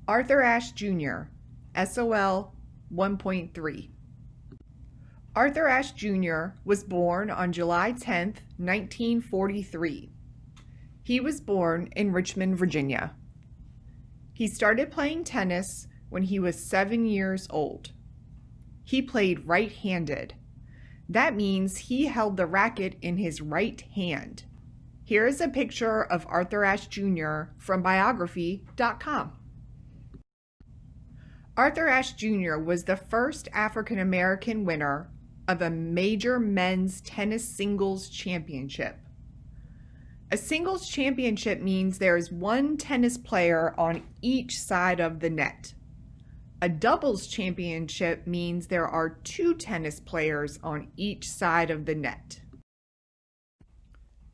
Arthur Ashe Jr., SOL 1.3. Arthur Ashe Jr. was born on July 10, 1943. He was born in Richmond, Virginia. He started playing tennis when he was 7 years old. He played right-handed. That means he held the racket in his right hand. Here is a picture of Arthur Ashe Jr. from biography.com. Arthur Ashe Jr. was the first African American winner of a major men's tennis singles championship. A singles championship means there is one tennis player on each side of the net. A doubles championship means there are two tennis players on each side of the net.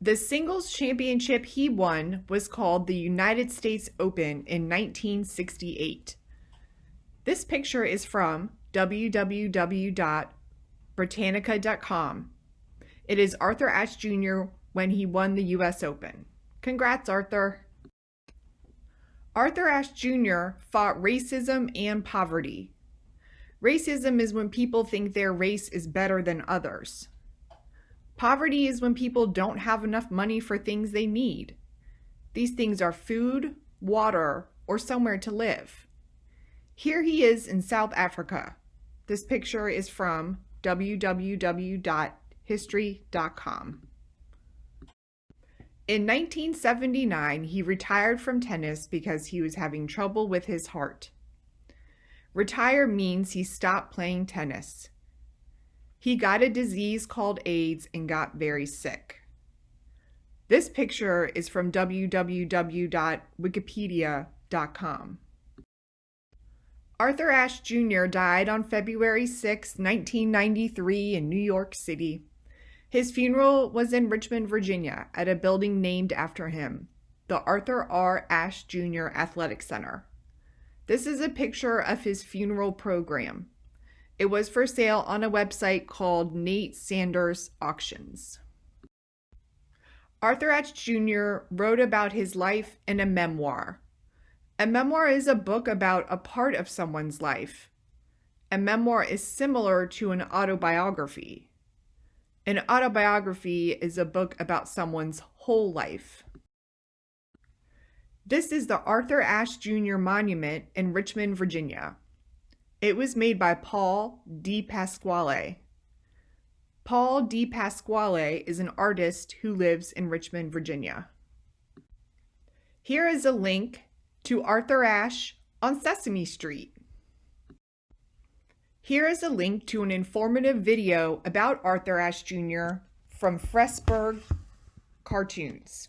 The singles championship he won was called the United States Open in 1968. This picture is from www.britannica.com. It is Arthur Ashe Jr. when he won the U.S. Open. Congrats, Arthur. Arthur Ashe Jr. fought racism and poverty. Racism is when people think their race is better than others. Poverty is when people don't have enough money for things they need. These things are food, water, or somewhere to live. Here he is in South Africa. This picture is from www.history.com. In 1979, he retired from tennis because he was having trouble with his heart. Retire means he stopped playing tennis. He got a disease called AIDS and got very sick. This picture is from www.wikipedia.com. Arthur Ashe Jr. died on February 6, 1993 in New York City. His funeral was in Richmond, Virginia, at a building named after him, the Arthur R. Ashe Jr. Athletic Center. This is a picture of his funeral program. It was for sale on a website called Nate Sanders Auctions. Arthur Ashe Jr. wrote about his life in a memoir. A memoir is a book about a part of someone's life. A memoir is similar to an autobiography. An autobiography is a book about someone's whole life. This is the Arthur Ashe Jr. Monument in Richmond, Virginia. It was made by Paul Di Pasquale. Paul Di Pasquale is an artist who lives in Richmond, Virginia. Here is a link to Arthur Ashe on Sesame Street. Here is a link to an informative video about Arthur Ashe Jr. from Fressburg Cartoons.